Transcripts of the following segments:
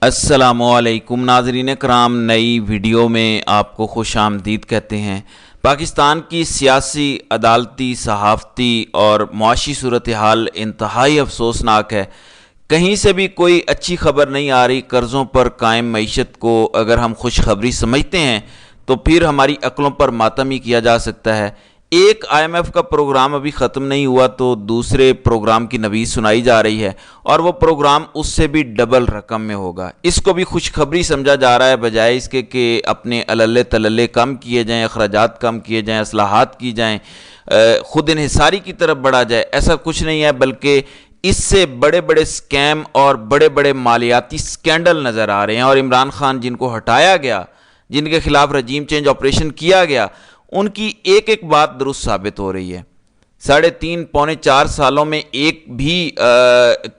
السلام علیکم ناظرین کرام، نئی ویڈیو میں آپ کو خوش آمدید کہتے ہیں۔ پاکستان کی سیاسی، عدالتی، صحافتی اور معاشی صورتحال انتہائی افسوسناک ہے۔ کہیں سے بھی کوئی اچھی خبر نہیں آ رہی۔ قرضوں پر قائم معیشت کو اگر ہم خوشخبری سمجھتے ہیں تو پھر ہماری عقلوں پر ماتم ہی کیا جا سکتا ہے۔ ایک IMF کا پروگرام ابھی ختم نہیں ہوا تو دوسرے پروگرام کی نوید سنائی جا رہی ہے، اور وہ پروگرام اس سے بھی ڈبل رقم میں ہوگا۔ اس کو بھی خوشخبری سمجھا جا رہا ہے، بجائے اس کے کہ اپنے اللے تللے کم کیے جائیں، اخراجات کم کیے جائیں، اصلاحات کی جائیں، خود انحصاری کی طرف بڑھا جائے۔ ایسا کچھ نہیں ہے، بلکہ اس سے بڑے بڑے سکیم اور بڑے بڑے مالیاتی سکینڈل نظر آ رہے ہیں، اور عمران خان جن کو ہٹایا گیا، جن کے خلاف رجیم چینج آپریشن کیا گیا، ان کی ایک ایک بات درست ثابت ہو رہی ہے۔ 3.5 پونے 4 سالوں میں ایک بھی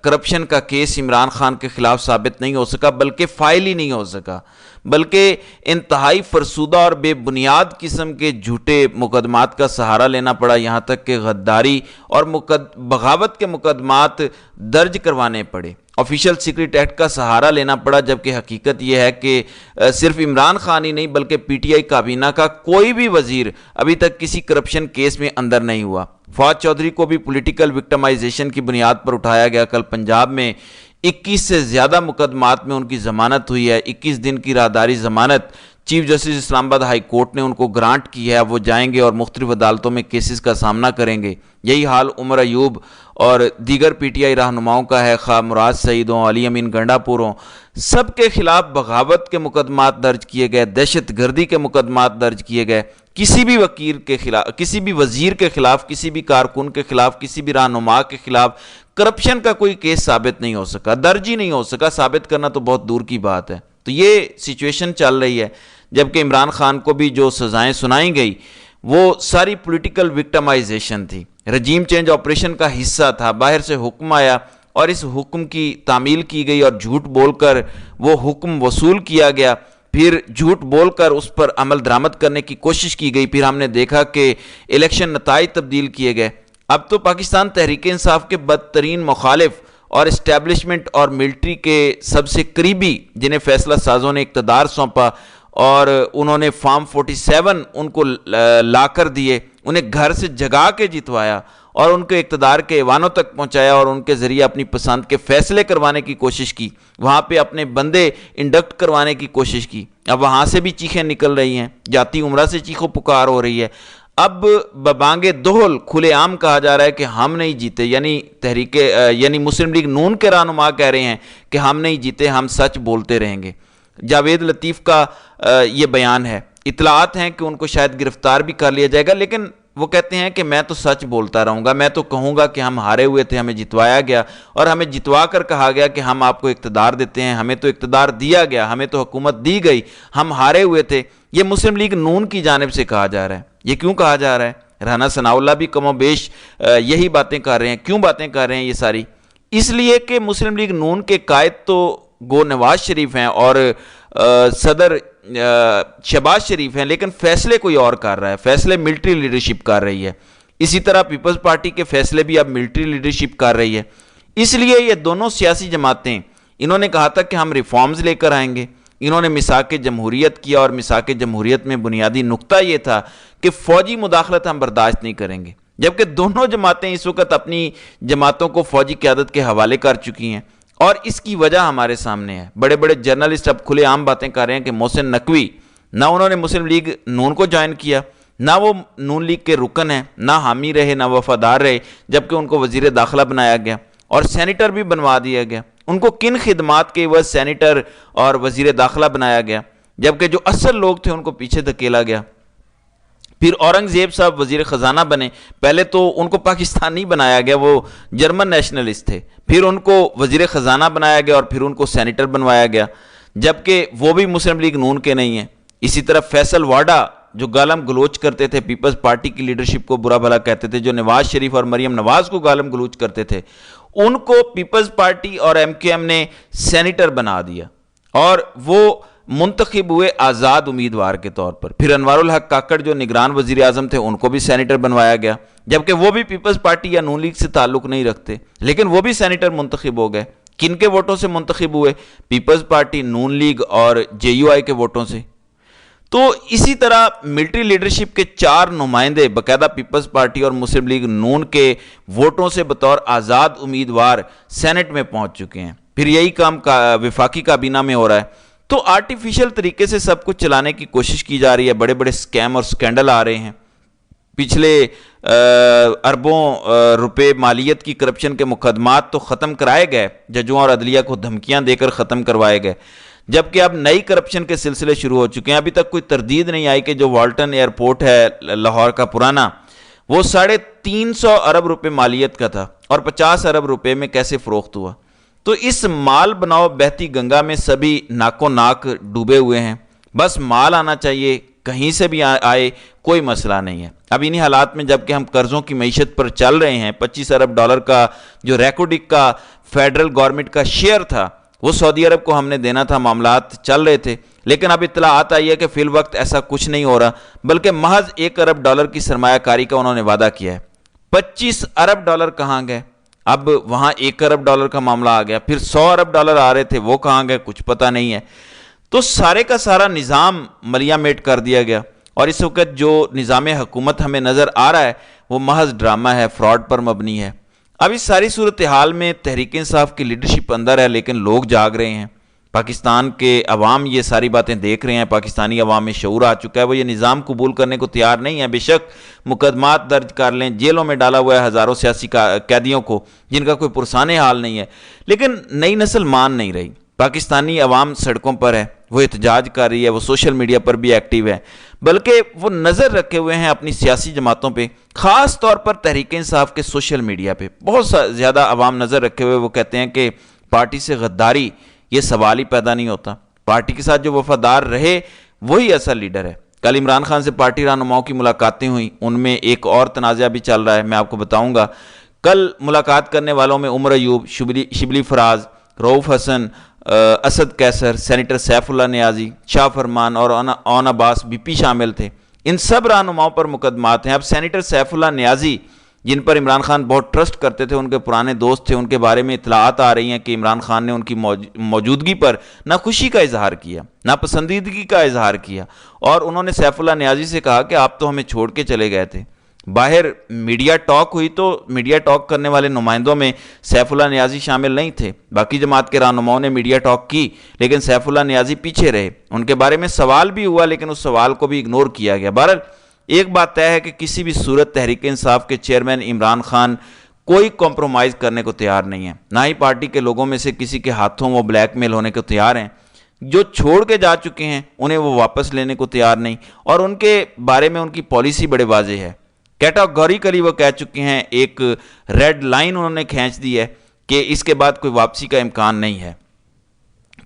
کرپشن کا کیس عمران خان کے خلاف ثابت نہیں ہو سکا، بلکہ فائل ہی نہیں ہو سکا، بلکہ انتہائی فرسودہ اور بے بنیاد قسم کے جھوٹے مقدمات کا سہارا لینا پڑا، یہاں تک کہ غداری اور بغاوت کے مقدمات درج کروانے پڑے، آفیشل سیکرٹ ایکٹ کا سہارا لینا پڑا، جبکہ حقیقت یہ ہے کہ صرف عمران خان ہی نہیں بلکہ PTI کابینہ کا کوئی بھی وزیر ابھی تک کسی کرپشن کیس میں اندر نہیں ہوا۔ فواد چودھری کو بھی پولیٹیکل وکٹمائزیشن کی بنیاد پر اٹھایا گیا۔ کل پنجاب میں 21 سے زیادہ مقدمات میں ان کی ضمانت ہوئی ہے، 21 دن کی راہداری ضمانت چیف جسٹس اسلام آباد ہائی کورٹ نے ان کو گرانٹ کی ہے۔ وہ جائیں گے اور مختلف عدالتوں میں کیسز کا سامنا کریں گے۔ یہی حال عمر ایوب اور دیگر PTI رہنماؤں کا ہے، خواہ مراد سعید ہوں، علی امین گنڈا پور ہوں، سب کے خلاف بغاوت کے مقدمات درج کیے گئے، دہشت گردی کے مقدمات درج کیے گئے۔ کسی بھی وکیل کے خلاف، کسی بھی وزیر کے خلاف، کسی بھی کارکن کے خلاف، کسی بھی رہنما کے خلاف کرپشن کا کوئی کیس ثابت نہیں ہو سکا، درج ہی نہیں ہو سکا، ثابت کرنا تو بہت دور کی بات ہے۔ تو یہ سچویشن چل رہی ہے، جبکہ عمران خان کو بھی جو سزائیں سنائی گئی وہ ساری پولیٹیکل وکٹمائزیشن تھی، رجیم چینج آپریشن کا حصہ تھا۔ باہر سے حکم آیا اور اس حکم کی تعمیل کی گئی، اور جھوٹ بول کر وہ حکم وصول کیا گیا، پھر جھوٹ بول کر اس پر عمل درآمد کرنے کی کوشش کی گئی، پھر ہم نے دیکھا کہ الیکشن نتائج تبدیل کیے گئے۔ اب تو پاکستان تحریک انصاف کے بدترین مخالف اور اسٹیبلشمنٹ اور ملٹری کے سب سے قریبی، جنہیں فیصلہ سازوں نے اقتدار سونپا اور انہوں نے فارم 47 ان کو لا کر دیے، انہیں گھر سے جگا کے جتوایا اور ان کے اقتدار کے ایوانوں تک پہنچایا، اور ان کے ذریعے اپنی پسند کے فیصلے کروانے کی کوشش کی، وہاں پہ اپنے بندے انڈکٹ کروانے کی کوشش کی۔ اب وہاں سے بھی چیخیں نکل رہی ہیں، جاتی عمرہ سے چیخو پکار ہو رہی ہے۔ اب ببانگ دہل کھلے عام کہا جا رہا ہے کہ ہم نہیں جیتے، یعنی مسلم لیگ نون کے رہنما کہہ رہے ہیں کہ ہم نہیں جیتے، ہم سچ بولتے رہیں گے۔ جاوید لطیف کا یہ بیان ہے، اطلاعات ہیں کہ ان کو شاید گرفتار بھی کر لیا جائے گا، لیکن وہ کہتے ہیں کہ میں تو سچ بولتا رہوں گا، میں تو کہوں گا کہ ہم ہارے ہوئے تھے، ہمیں جتوایا گیا، اور ہمیں جتوا کر کہا گیا کہ ہم آپ کو اقتدار دیتے ہیں، ہمیں تو اقتدار دیا گیا، ہمیں تو حکومت دی گئی، ہم ہارے ہوئے تھے۔ یہ مسلم لیگ نون کی جانب سے کہا جا رہا ہے۔ یہ کیوں کہا جا رہا ہے؟ رانا ثناءاللہ بھی کم و بیش یہی باتیں کر رہے ہیں۔ کیوں باتیں کر رہے ہیں یہ ساری؟ اس لیے کہ مسلم لیگ نون کے قائد تو گو نواز شریف ہیں اور صدر شہباز شریف ہیں، لیکن فیصلے کوئی اور کر رہا ہے، فیصلے ملٹری لیڈرشپ کر رہی ہے۔ اسی طرح پیپلز پارٹی کے فیصلے بھی اب ملٹری لیڈرشپ کر رہی ہے۔ اس لیے یہ دونوں سیاسی جماعتیں، انہوں نے کہا تھا کہ ہم ریفارمز لے کر آئیں گے، انہوں نے میثاق جمہوریت کیا، اور میثاق جمہوریت میں بنیادی نقطہ یہ تھا کہ فوجی مداخلت ہم برداشت نہیں کریں گے، جبکہ دونوں جماعتیں اس وقت اپنی جماعتوں کو فوجی قیادت کے حوالے کر چکی ہیں، اور اس کی وجہ ہمارے سامنے ہے۔ بڑے بڑے جرنلسٹ اب کھلے عام باتیں کر رہے ہیں کہ محسن نقوی، نہ انہوں نے مسلم لیگ نون کو جوائن کیا، نہ وہ نون لیگ کے رکن ہیں، نہ حامی رہے، نہ وفادار رہے، جبکہ ان کو وزیر داخلہ بنایا گیا اور سینیٹر بھی بنوا دیا گیا۔ ان کو کن خدمات کے عوض سینیٹر اور وزیر داخلہ بنایا گیا، جبکہ جو اصل لوگ تھے ان کو پیچھے دھکیلا گیا۔ پھر اورنگزیب صاحب وزیر خزانہ بنے، پہلے تو ان کو پاکستانی بنایا گیا، وہ جرمن نیشنلسٹ تھے، پھر ان کو وزیر خزانہ بنایا گیا اور پھر ان کو سینیٹر بنوایا گیا، جبکہ وہ بھی مسلم لیگ نون کے نہیں ہیں۔ اسی طرح فیصل واڈا جو گالم گلوچ کرتے تھے، پیپلز پارٹی کی لیڈرشپ کو برا بھلا کہتے تھے، جو نواز شریف اور مریم نواز کو گالم گلوچ کرتے تھے، ان کو پیپلز پارٹی اور MQM نے سینیٹر بنا دیا، اور وہ منتخب ہوئے آزاد امیدوار کے طور پر۔ پھر انوار الحق کاکڑ جو نگران وزیر اعظم تھے، ان کو بھی سینیٹر بنوایا گیا، جبکہ وہ بھی پیپلز پارٹی یا نون لیگ سے تعلق نہیں رکھتے، لیکن وہ بھی سینیٹر منتخب ہو گئے۔ کن کے ووٹوں سے منتخب ہوئے؟ پیپلز پارٹی، نون لیگ اور JUI کے ووٹوں سے۔ تو اسی طرح ملٹری لیڈرشپ کے 4 نمائندے باقاعدہ پیپلز پارٹی اور مسلم لیگ نون کے ووٹوں سے بطور آزاد امیدوار سینٹ میں پہنچ چکے ہیں۔ پھر یہی کام وفاقی کابینہ میں ہو رہا ہے۔ تو آرٹیفیشل طریقے سے سب کچھ چلانے کی کوشش کی جا رہی ہے، بڑے بڑے سکیم اور سکینڈل آ رہے ہیں۔ پچھلے اربوں روپے مالیت کی کرپشن کے مقدمات تو ختم کرائے گئے، ججوں اور عدلیہ کو دھمکیاں دے کر ختم کروائے گئے، جبکہ اب نئی کرپشن کے سلسلے شروع ہو چکے ہیں۔ ابھی تک کوئی تردید نہیں آئی کہ جو والٹن ایئرپورٹ ہے لاہور کا پرانا، وہ 350 ارب روپے مالیت کا تھا اور 50 ارب روپے میں کیسے فروخت ہوا۔ تو اس مال بناؤ بہتی گنگا میں سبھی ناکو ناک ڈوبے ہوئے ہیں۔ بس مال آنا چاہیے، کہیں سے بھی آئے، کوئی مسئلہ نہیں ہے۔ اب انہی حالات میں جب کہ ہم قرضوں کی معیشت پر چل رہے ہیں، 25 ارب ڈالر کا جو ریکوڈک کا فیڈرل گورنمنٹ کا شیئر تھا وہ سعودی عرب کو ہم نے دینا تھا، معاملات چل رہے تھے، لیکن اب اطلاعات آئی ہے کہ فی الوقت ایسا کچھ نہیں ہو رہا، بلکہ محض 1 ارب ڈالر کی سرمایہ کاری کا انہوں نے وعدہ کیا ہے۔ 25 ارب ڈالر کہاں گئے؟ اب وہاں 1 ارب ڈالر کا معاملہ آ گیا، پھر 100 ارب ڈالر آ رہے تھے، وہ کہاں گئے؟ کچھ پتہ نہیں ہے۔ تو سارے کا سارا نظام ملیا میٹ کر دیا گیا، اور اس وقت جو نظام حکومت ہمیں نظر آ رہا ہے وہ محض ڈرامہ ہے، فراڈ پر مبنی ہے۔ اب اس ساری صورتحال میں تحریک انصاف کی لیڈرشپ اندر ہے، لیکن لوگ جاگ رہے ہیں۔ پاکستان کے عوام یہ ساری باتیں دیکھ رہے ہیں، پاکستانی عوام میں شعور آ چکا ہے، وہ یہ نظام قبول کرنے کو تیار نہیں ہے۔ بے شک مقدمات درج کر لیں، جیلوں میں ڈالا ہوا ہے ہزاروں سیاسی قیدیوں کو جن کا کوئی پرسان حال نہیں ہے، لیکن نئی نسل مان نہیں رہی۔ پاکستانی عوام سڑکوں پر ہے، وہ احتجاج کر رہی ہے، وہ سوشل میڈیا پر بھی ایکٹیو ہے، بلکہ وہ نظر رکھے ہوئے ہیں اپنی سیاسی جماعتوں پہ، خاص طور پر تحریک انصاف کے سوشل میڈیا پہ بہت زیادہ عوام نظر رکھے ہوئے۔ وہ کہتے ہیں کہ پارٹی سے غداری یہ سوال ہی پیدا نہیں ہوتا، پارٹی کے ساتھ جو وفادار رہے وہی اصل لیڈر ہے۔ کل عمران خان سے پارٹی رہنماؤں کی ملاقاتیں ہوئیں، ان میں ایک اور تنازعہ بھی چل رہا ہے، میں آپ کو بتاؤں گا۔ کل ملاقات کرنے والوں میں عمر ایوب، شبلی فراز، رؤوف حسن، اسد کیسر، سینیٹر سیف اللہ نیازی، شاہ فرمان اور اون عباس BP شامل تھے۔ ان سب رہنماؤں پر مقدمات ہیں۔ اب سینیٹر سیف اللہ نیازی جن پر عمران خان بہت ٹرسٹ کرتے تھے، ان کے پرانے دوست تھے، ان کے بارے میں اطلاعات آ رہی ہیں کہ عمران خان نے ان کی موجودگی پر نہ خوشی کا اظہار کیا، نہ پسندیدگی کا اظہار کیا، اور انہوں نے سیف اللہ نیازی سے کہا کہ آپ تو ہمیں چھوڑ کے چلے گئے تھے۔ باہر میڈیا ٹاک ہوئی تو میڈیا ٹاک کرنے والے نمائندوں میں سیف اللہ نیازی شامل نہیں تھے، باقی جماعت کے رہنماؤں نے میڈیا ٹاک کی، لیکن سیف اللہ نیازی پیچھے رہے۔ ان کے بارے میں سوال بھی ہوا، لیکن اس سوال کو بھی اگنور کیا گیا۔ بہرحال ایک بات طے ہے کہ کسی بھی صورت تحریک انصاف کے چیئرمین عمران خان کوئی کمپرومائز کرنے کو تیار نہیں ہے، نہ ہی پارٹی کے لوگوں میں سے کسی کے ہاتھوں وہ بلیک میل ہونے کو تیار ہیں۔ جو چھوڑ کے جا چکے ہیں انہیں وہ واپس لینے کو تیار نہیں، اور ان کے بارے میں ان کی پالیسی بڑے واضح ہے۔ کیٹاگوریکلی وہ کہہ چکے ہیں، ایک ریڈ لائن انہوں نے کھینچ دی ہے کہ اس کے بعد کوئی واپسی کا امکان نہیں ہے۔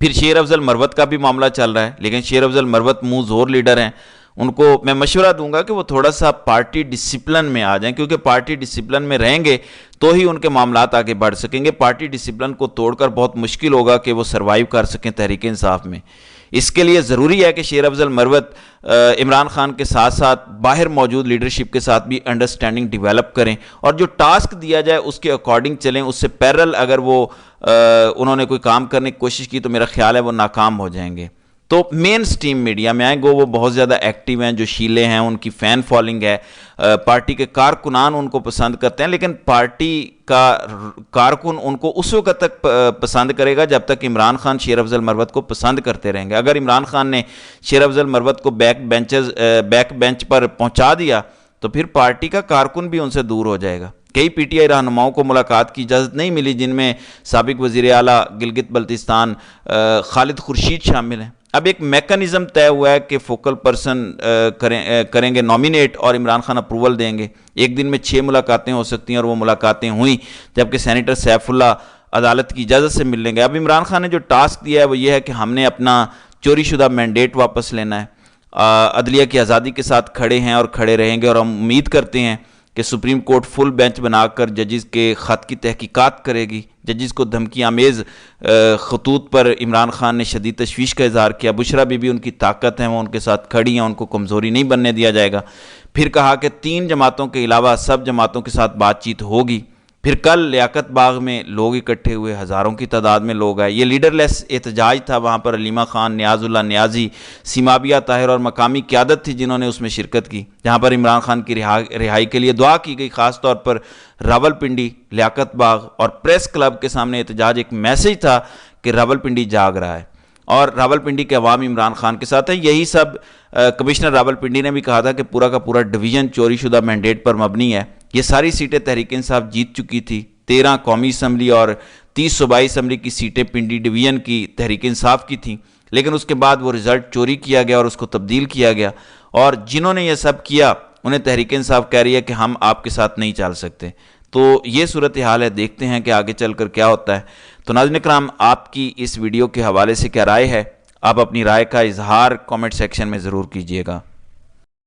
پھر شیر افضل مروت کا بھی معاملہ چل رہا ہے، لیکن شیر افضل مروت منہ زور لیڈر ہیں، ان کو میں مشورہ دوں گا کہ وہ تھوڑا سا پارٹی ڈسپلن میں آ جائیں، کیونکہ پارٹی ڈسپلن میں رہیں گے تو ہی ان کے معاملات آگے بڑھ سکیں گے۔ پارٹی ڈسپلن کو توڑ کر بہت مشکل ہوگا کہ وہ سروائیو کر سکیں تحریک انصاف میں۔ اس کے لیے ضروری ہے کہ شیر افضل مروت عمران خان کے ساتھ ساتھ باہر موجود لیڈرشپ کے ساتھ بھی انڈرسٹینڈنگ ڈیولپ کریں، اور جو ٹاسک دیا جائے اس کے اکارڈنگ چلیں۔ اس سے پیرل اگر وہ انہوں نے کوئی کام کرنے کی کوشش کی تو میرا خیال ہے وہ ناکام ہو جائیں گے۔ تو مین سٹریم میڈیا میں آئیں گو، وہ بہت زیادہ ایکٹیو ہیں، جو شیلے ہیں ان کی فین فالوئنگ ہے، پارٹی کے کارکنان ان کو پسند کرتے ہیں، لیکن پارٹی کا کارکن ان کو اس وقت تک پسند کرے گا جب تک عمران خان شیر افضل مروت کو پسند کرتے رہیں گے۔ اگر عمران خان نے شیر افضل مروت کو بیک بینچ پر پہنچا دیا تو پھر پارٹی کا کارکن بھی ان سے دور ہو جائے گا۔ کئی PTI رہنماؤں کو ملاقات کی اجازت نہیں ملی، جن میں سابق وزیر اعلیٰ گلگت بلتستان خالد خورشید شامل ہیں۔ اب ایک میکانزم طے ہوا ہے کہ فوکل پرسن کریں گے نامینیٹ، اور عمران خان اپروول دیں گے۔ ایک دن میں 6 ملاقاتیں ہو سکتی ہیں، اور وہ ملاقاتیں ہوئیں، جبکہ سینیٹر سیف اللہ عدالت کی اجازت سے ملیں گے۔ اب عمران خان نے جو ٹاسک دیا ہے وہ یہ ہے کہ ہم نے اپنا چوری شدہ مینڈیٹ واپس لینا ہے، عدلیہ کی آزادی کے ساتھ کھڑے ہیں اور کھڑے رہیں گے، اور ہم امید کرتے ہیں کہ سپریم کورٹ فل بینچ بنا کر ججز کے خط کی تحقیقات کرے گی۔ ججز کو دھمکی آمیز خطوط پر عمران خان نے شدید تشویش کا اظہار کیا۔ بشرا بی بی ان کی طاقت ہے، وہ ان کے ساتھ کھڑی ہیں، ان کو کمزوری نہیں بننے دیا جائے گا۔ پھر کہا کہ 3 جماعتوں کے علاوہ سب جماعتوں کے ساتھ بات چیت ہوگی۔ پھر کل لیاقت باغ میں لوگ اکٹھے ہوئے، ہزاروں کی تعداد میں لوگ آئے۔ یہ لیڈر لیس احتجاج تھا، وہاں پر علیمہ خان، نیاز اللہ نیازی، سیمابیہ طاہر اور مقامی قیادت تھی جنہوں نے اس میں شرکت کی، جہاں پر عمران خان کی رہائی کے لیے دعا کی گئی۔ خاص طور پر راولپنڈی، لیاقت باغ اور پریس کلب کے سامنے احتجاج ایک میسج تھا کہ راولپنڈی جاگ رہا ہے اور راولپنڈی کے عوام عمران خان کے ساتھ ہیں۔ یہی سب کمشنر راولپنڈی نے بھی کہا تھا کہ پورا کا پورا ڈویژن چوری شدہ مینڈیٹ پر مبنی ہے۔ یہ ساری سیٹیں تحریک انصاف جیت چکی تھی، 13 قومی اسمبلی اور 30 صوبائی اسمبلی کی سیٹیں پنڈی ڈویژن کی تحریک انصاف کی تھیں، لیکن اس کے بعد وہ رزلٹ چوری کیا گیا اور اس کو تبدیل کیا گیا، اور جنہوں نے یہ سب کیا انہیں تحریک انصاف کہہ رہی ہے کہ ہم آپ کے ساتھ نہیں چل سکتے۔ تو یہ صورتحال ہے، دیکھتے ہیں کہ آگے چل کر کیا ہوتا ہے۔ تو ناظرین اکرام، آپ کی اس ویڈیو کے حوالے سے کیا رائے ہے؟ آپ اپنی رائے کا اظہار کامنٹ سیکشن میں ضرور کیجیے گا۔